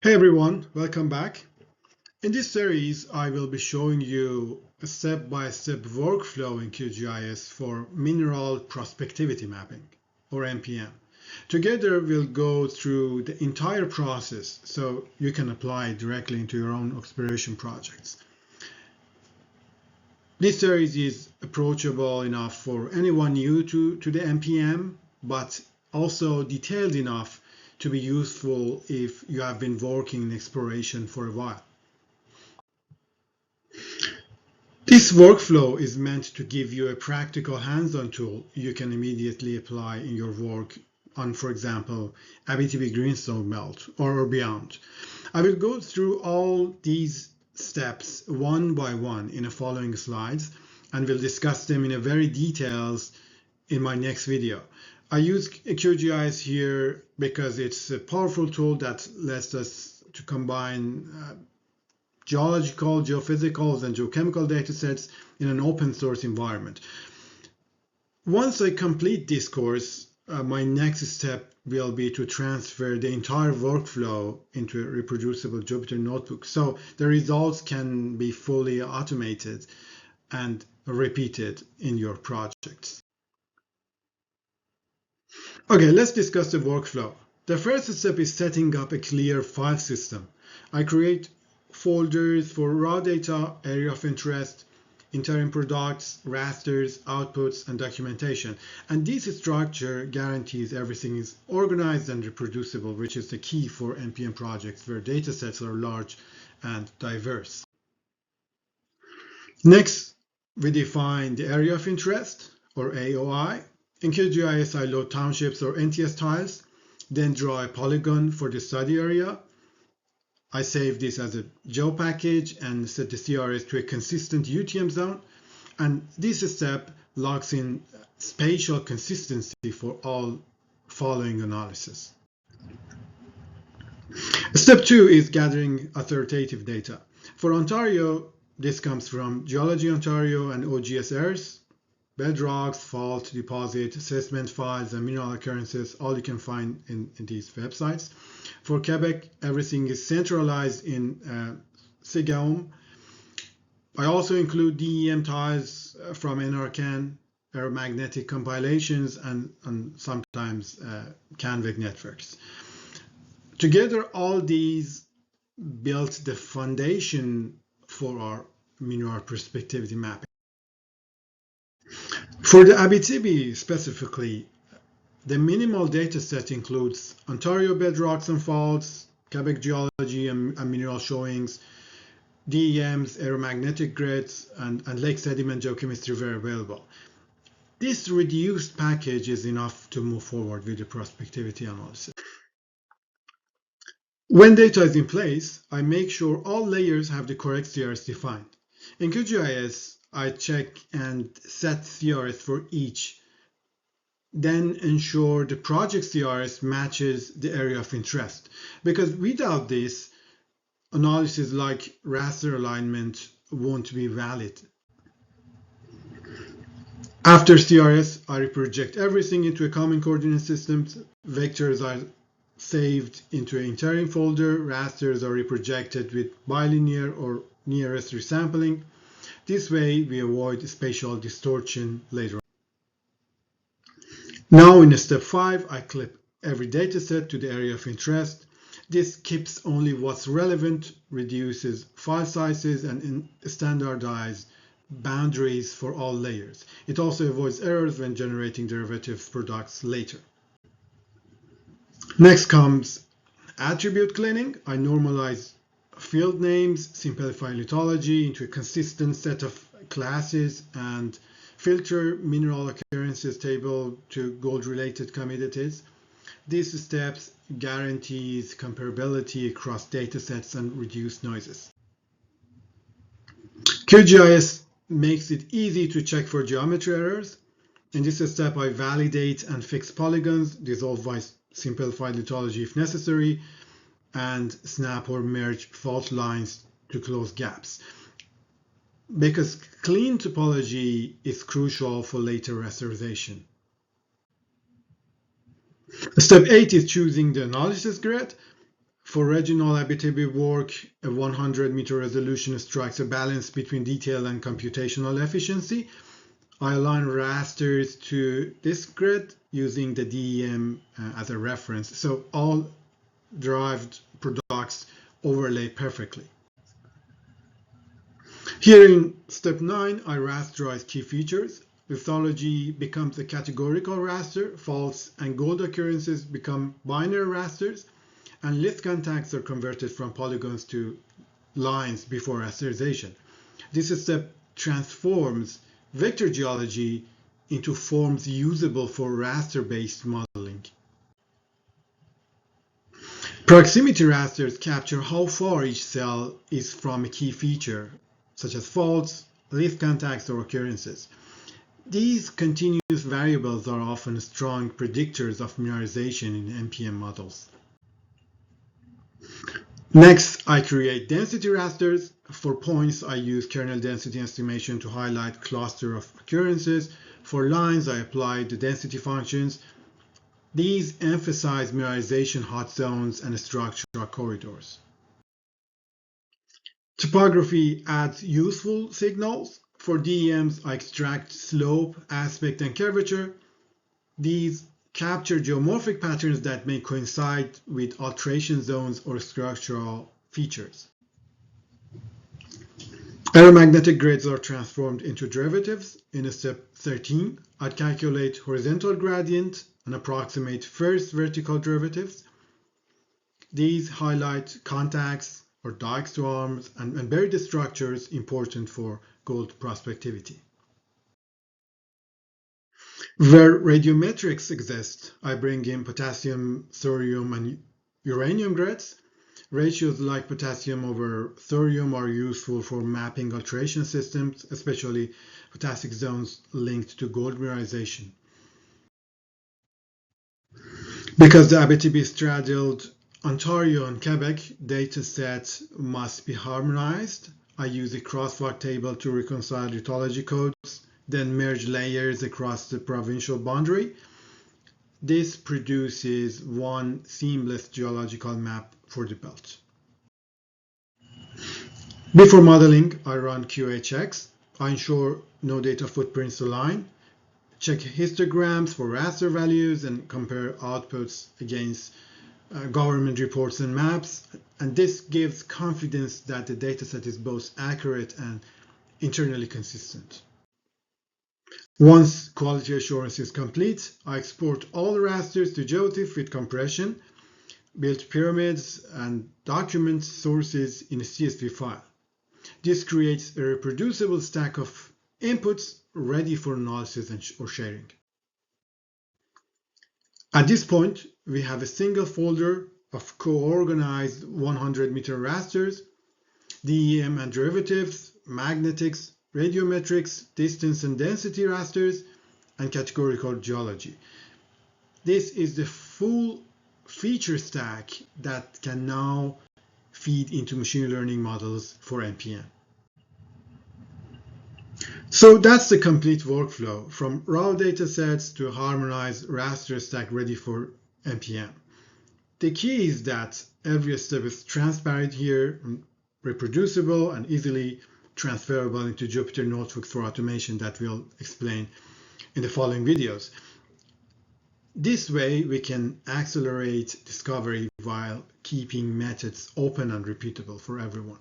Hey everyone, welcome back. In this series, I will be showing you a step-by-step workflow in QGIS for Mineral Prospectivity Mapping, or MPM. Together, we'll go through the entire process so you can apply it directly into your own exploration projects. This series is approachable enough for anyone new to the MPM, but also detailed enough to be useful if you have been working in exploration for a while. This workflow is meant to give you a practical hands-on tool you can immediately apply in your work on, for example, Abitibi Greenstone Belt or beyond. I will go through all these steps one by one in the following slides, and we'll discuss them in a very details in my next video. I use QGIS here because it's a powerful tool that lets us to combine geological, geophysical, and geochemical datasets in an open source environment. Once I complete this course, my next step will be to transfer the entire workflow into a reproducible Jupyter Notebook so the results can be fully automated and repeated in your projects. Okay, let's discuss the workflow. The first step is setting up a clear file system. I create folders for raw data, area of interest, interim products, rasters, outputs, and documentation. And this structure guarantees everything is organized and reproducible, which is the key for MPM projects where datasets are large and diverse. Next, we define the area of interest, or AOI. In QGIS, I load townships or NTS tiles, then draw a polygon for the study area. I save this as a geo package and set the CRS to a consistent UTM zone. And this step locks in spatial consistency for all following analysis. Step 2 is gathering authoritative data. For Ontario, this comes from Geology Ontario and OGSRs. Bedrocks, fault, deposit, assessment files, and mineral occurrences, all you can find in these websites. For Quebec, everything is centralized in SIGAOM. I also include DEM tiles from NRCan, aeromagnetic compilations, and sometimes CanVec networks. Together, all these built the foundation for our mineral prospectivity mapping. For the Abitibi specifically, the minimal dataset includes Ontario bedrocks and faults, Quebec geology and mineral showings, DEMs, aeromagnetic grids, and lake sediment geochemistry were available. This reduced package is enough to move forward with the prospectivity analysis. When data is in place, I make sure all layers have the correct CRS defined. In QGIS, I check and set CRS for each, then ensure the project CRS matches the area of interest. Because without this, analysis like raster alignment won't be valid. After CRS, I reproject everything into a common coordinate system. Vectors are saved into an interim folder. Rasters are reprojected with bilinear or nearest resampling. This way, we avoid spatial distortion later on. Now in step 5, I clip every dataset to the area of interest. This keeps only what's relevant, reduces file sizes, and standardizes boundaries for all layers. It also avoids errors when generating derivative products later. Next comes attribute cleaning. I normalize field names, simplify lithology into a consistent set of classes, and filter mineral occurrences table to gold-related commodities. These steps guarantees comparability across datasets and reduce noises. QGIS makes it easy to check for geometry errors. In this step, I validate and fix polygons, dissolve by simplified lithology if necessary, and snap or merge fault lines to close gaps. Because clean topology is crucial for later rasterization. Step 8 is choosing the analysis grid. For regional Abitibi work, a 100-meter resolution strikes a balance between detail and computational efficiency. I align rasters to this grid using the DEM as a reference, so all derived products overlay perfectly. Here in step 9, I rasterize key features. Lithology becomes a categorical raster, false and gold occurrences become binary rasters, and lith contacts are converted from polygons to lines before rasterization. This step transforms vector geology into forms usable for raster-based modeling. Proximity rasters capture how far each cell is from a key feature, such as faults, lith contacts, or occurrences. These continuous variables are often strong predictors of mineralization in NPM models. Next, I create density rasters. For points, I use kernel density estimation to highlight cluster of occurrences. For lines, I apply the density functions. These emphasize mineralization hot zones and structural corridors. Topography adds useful signals. For DEMs, I extract slope, aspect, and curvature. These capture geomorphic patterns that may coincide with alteration zones or structural features. Aeromagnetic grids are transformed into derivatives. In step 13, I calculate horizontal gradient and approximate first vertical derivatives. These highlight contacts or dike swarms and buried structures important for gold prospectivity. Where radiometrics exist, I bring in potassium, thorium, and uranium grids. Ratios like potassium over thorium are useful for mapping alteration systems, especially potassic zones linked to gold mineralization. Because the Abitibi straddled Ontario and Quebec, data sets must be harmonized. I use a crosswalk table to reconcile lithology codes, then merge layers across the provincial boundary. This produces one seamless geological map for the belt. Before modeling, I run QA checks. I ensure no data footprints align, check histograms for raster values, and compare outputs against government reports and maps. And this gives confidence that the dataset is both accurate and internally consistent. Once quality assurance is complete, I export all rasters to GeoTIFF with compression, build pyramids, and document sources in a CSV file. This creates a reproducible stack of inputs ready for analysis or sharing. At this point, we have a single folder of co-organized 100-meter rasters, DEM and derivatives, magnetics, radiometrics, distance and density rasters, and categorical geology. This is the full feature stack that can now feed into machine learning models for NPM. So that's the complete workflow, from raw data sets to harmonized raster stack ready for NPM. The key is that every step is transparent here, reproducible, and easily transferable into Jupyter Notebook for automation that we'll explain in the following videos. This way, we can accelerate discovery while keeping methods open and repeatable for everyone.